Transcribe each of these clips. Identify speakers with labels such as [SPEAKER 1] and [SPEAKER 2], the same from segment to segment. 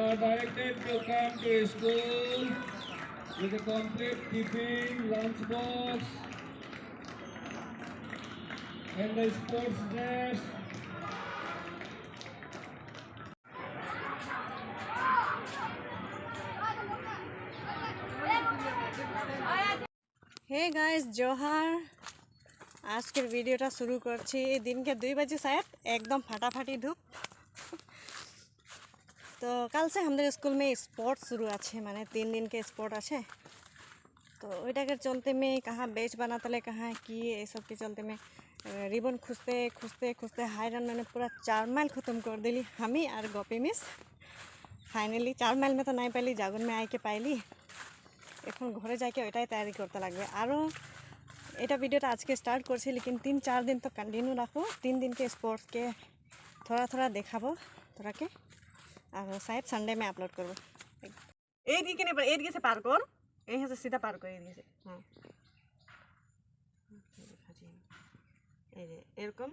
[SPEAKER 1] are directed to come to school with a complete tiffin, lunch box, and the sports dress.
[SPEAKER 2] Hey guys जोहार আজকের ভিডিওটা শুরু করছি दिन के 2 बजे शायद एकदम फटाफटी धूप। तो कल से हमारे स्कूल में स्पोर्ट्स शुरू अच्छे माने 3 दिन के स्पोर्ट अच्छे। तो वहीटा के चलते में कहाँ बेच बनाते कहाँ कि ये सब के चलते में रिबन खुजते खुजते खुजते हाई रन मैंने पूरा 4 माइल ख़त्म कर दिली हमी और गोपी मिस। फाइनली 4 माइल में तो नहीं पाली जागन में आके पाइली এখন ঘরে যাইকে ওইটাই তৈরি করতে লাগবে। আর এটা ভিডিওটা আজকে স্টার্ট করছি लेकिन 3-4 दिन तो कंटिन्यू रखो। 3 दिन के स्पोर्ट्स के थोड़ा थोड़ा देखाबो तोरा के और शायद संडे में अपलोड करबो। এই দিকে নে এই দিকে से पार कर यहीं से सीधा पार कर এই দিকে से। हां এই যে এরকম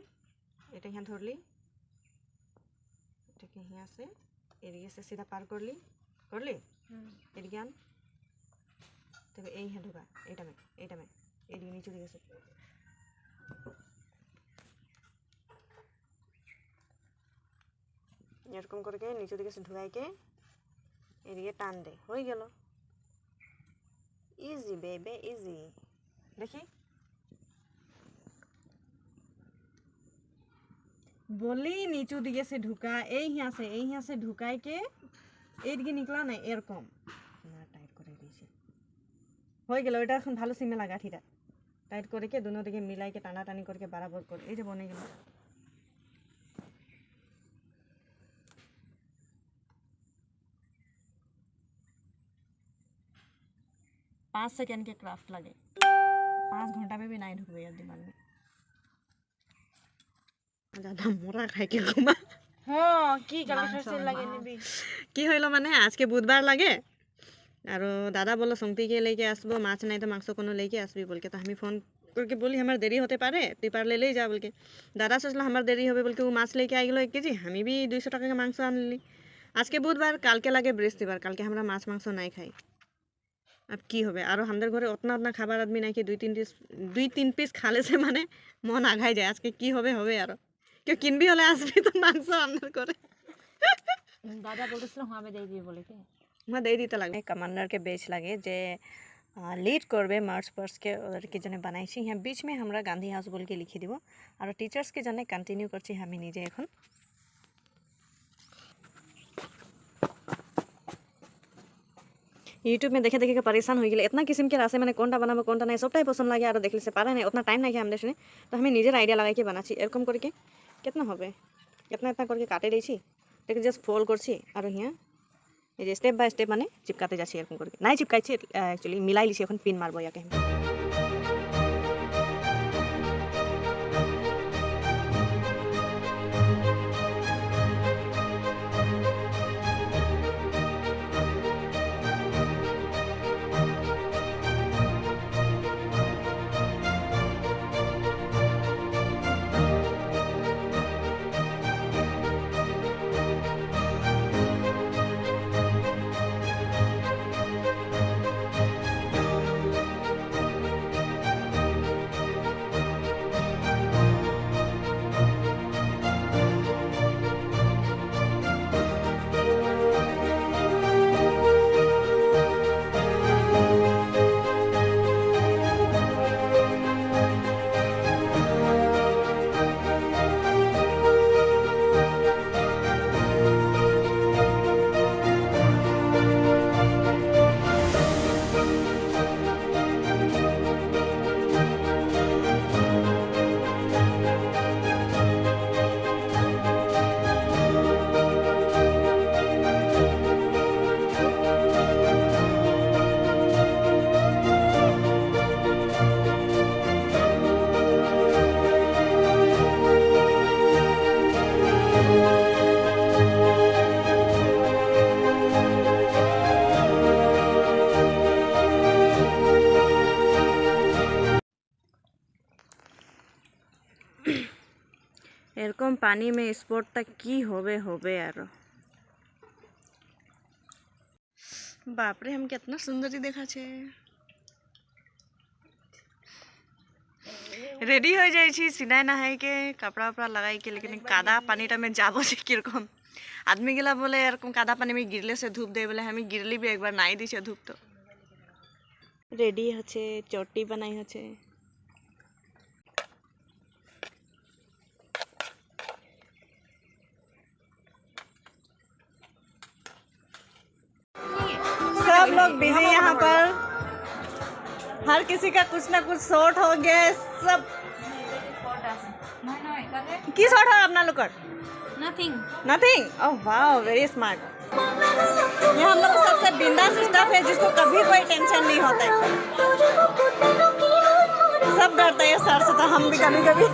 [SPEAKER 2] এটা এখানে ধরলি এটাকে এখানে से এদিকে से सीधा पार करली এদিকে আন তবে এই হ্যাঁ ঢোকা এটা মে এদিকে নিচে দিকে গেছে এরকম করে নিচে দিকে ঢুকাইকে এদিকে টান দে হয়ে গেল। ইজি বেবে ইজি। দেখি बोली नीचू दिखे से ढुका यहाँ से ढुकाई के एदिके निकला ना एरकम टाइट करे दिएछे हो गेल। ওটা এখন ভালো সিমে লাগা ঠিটা টাইট করে কে দুনো দিকে মিলাই के টানা টানি करके बराबर कर এই যে বনে গেল। 5 सेकंड के क्राफ्ट लगे 5 घंटा में भी नहीं ढुकबे यार दिमाग में ज़्यादा मोरा खाई के घुमा। हाँ की कालके से लगे निबी की হইলো মানে আজকে বুধবার লাগে और दादा बोलो संगती के लेके आसबो माछ नहीं तो मांस कोनो लेके आसबी बोल के। तो हमें फोन करके बोली हमार देरी होते पारे तुई पार ले जा बोल के। दादा सोचला हमार देरी होबे बोल के वो माछ लेके आ गेलो 1 केजी हमें भी 200 टाका के मांस आनली। आज के बुधवार काल के लगे बृहस्पतिवार काल के हमरा माछ मांस नहीं खाई। अब की होबे और हमारे घरे उतना खाबार आदमी नहीं कि 2-3 पीस खाले से माने मन आघाई जाए। आज के की होबे होबे और क्यों किनबी हले आसबी तो मांस आनर करे दादा बोलतेছিল हमें दे दिए बोले के मैं दे दीते लगे। कमांडर के बेच लगे जे लीड करबे मार्च पास्ट के ओदर के जने बनाइছি यहाँ बीच में हमरा गांधी हाउस बोल के लिखी दिबो और टीचर्स के जने कंटिन्यू करছি हमें निजे এখন। यूट्यूब में देखे देखे के परेशान हो गए इतना किस्म के रास्ते मैंने कौनटा बनाबो कौनटा नहीं सबटाई पसंद लगे और देखले से पारे नहीं उतना टाइम नहीं हमने सुने तो हमें निजे आइडिया लगाई के बनाची एरकम करके कितना होबे इतना करके काटे देছি देख जस्ट फोल्ड करছি और यहाँ এই যে স্টেপ বাই স্টেপ মানে চিপকাতে যাচ্ছি এরকম করে নাই চিপকাইছি অ্যাকচুয়ালি মিলাই লিছি এখন পিন মারবো ইয়াকে। এরকম পানি में स्पोर्टটা কি হবে হবে আর बाप रे, हम कितना सुंदरी देखा छे। रेडी हो जाए छी सिनाई नहाई के कपड़ा उपड़ा लगाई के, लेकिन कादा पानी में जाबो छे किरकम आदमी गिला बोले यार कादा पानी में गिरले से धूप दे बोले हमें गिरली भी एक बार नाई दी छे धूप। तो रेडी हछे चोटी बनाई हछे। सब लोग बिजी यहाँ पर, हर किसी का कुछ ना कुछ शॉर्ट हो गया सब। की शॉर्ट है अपना लोग? Nothing nothing. Oh wow, very smart. ये हम लोग सबसे बिंदास स्टाफ है जिसको कभी कोई टेंशन नहीं होता है। सब डरते हैं सर से, तो हम भी कभी कभी।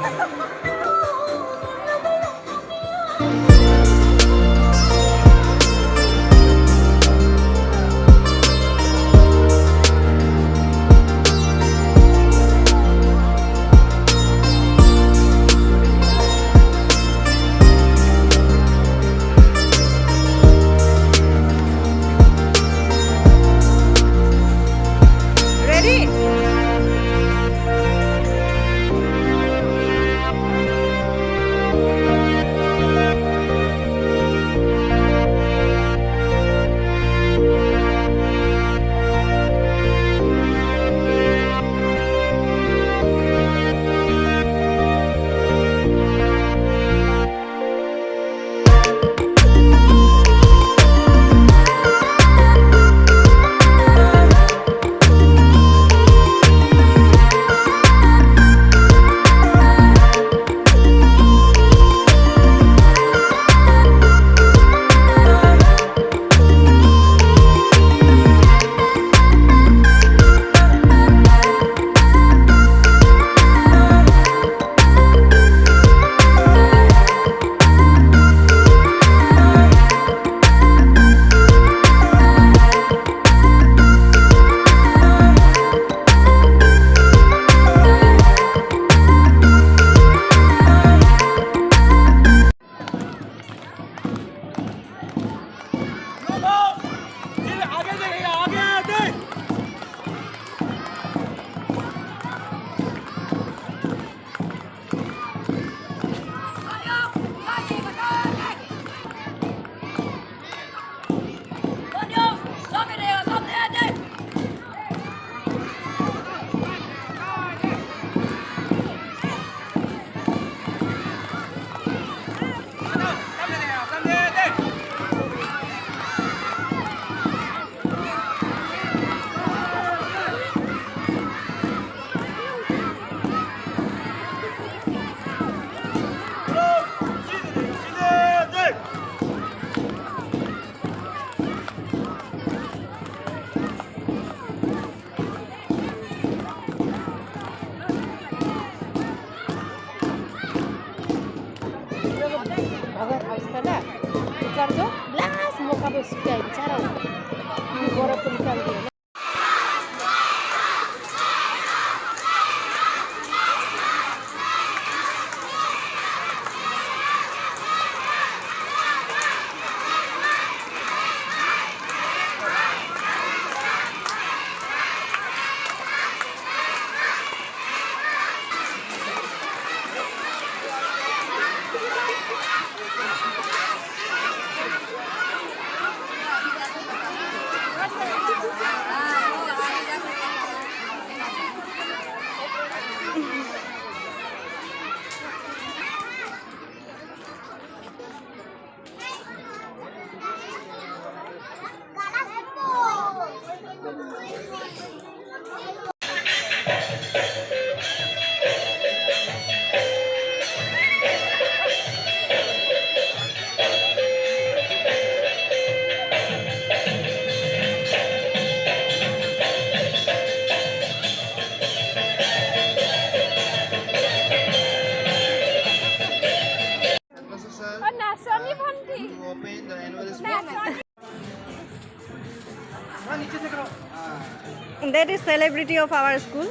[SPEAKER 2] That is celebrity of our school.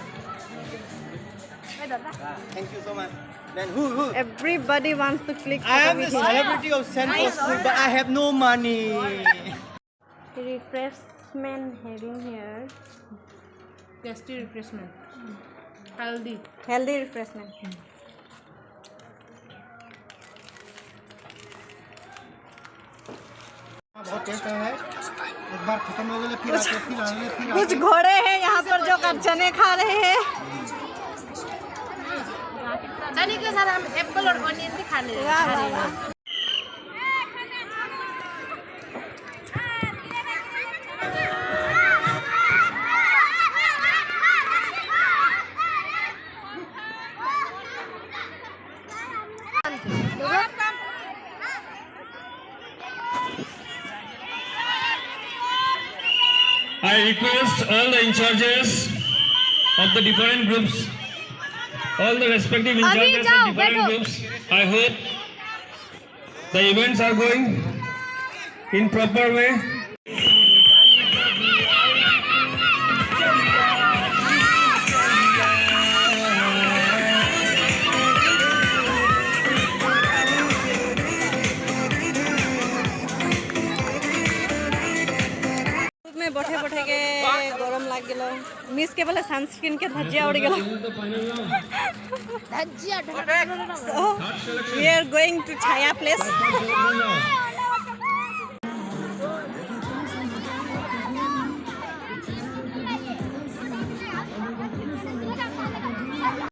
[SPEAKER 3] Thank you so much. Then who?
[SPEAKER 2] Everybody wants to click.
[SPEAKER 3] I am the celebrity of Central School, but I have no money.
[SPEAKER 2] Refresh sportsmen having here
[SPEAKER 4] Tasty refreshment. Healthy.
[SPEAKER 2] healthy refreshment.
[SPEAKER 3] बहुत test है एक बार खत्म हो गए फिर आते फिर आने फिर
[SPEAKER 2] कुछ घोड़े हैं यहाँ पर जो चने खा रहे हैं.
[SPEAKER 4] चने के साथ हम एप्पल और ऑनियन भी खा रहे
[SPEAKER 2] वाह,
[SPEAKER 4] हैं.
[SPEAKER 2] वाह, वाह.
[SPEAKER 1] I request all the in charges of the different groups, all the respective in charges of different groups. I hope the events are going in proper way.
[SPEAKER 2] में बैठे बैठे के गरम लग गलो मिस के बोले सनस्क्रीन के धज्जिया उड़ गलो so we are going to Chaya place.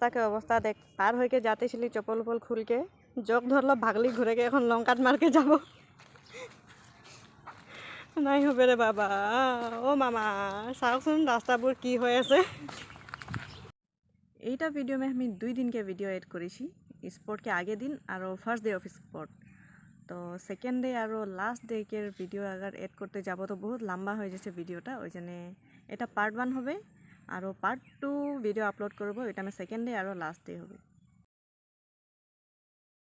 [SPEAKER 2] তাকে অবস্থা দেখ পার হইকে যাতেছিলি চপল উপল খুলকে জগ ধরলো ভাগলি ঘুরে কে এখন লঙ্কাট মারকে যাব নাই হবে রে বাবা ও মামা চাওকচোন ৰাস্তাবোৰ কি হৈ আছে এইটা ভিডিও में আমি 2 दिन के वीडियो एड करिছি स्पोर्ट के आगे दिन और फर्स्ट डे ऑफ स्पोर्ट तो सेकेंड डे और लास्ट डे के वीडियो अगर एड करते যাব तो बहुत लंबा हो जैसे वीडियोटा ওই জন্য এটা পার্ট 1 হবে और पार्ट 2 वीडियो अपलोड করব এটা में सेकेंड डे और लास्ट डे হবে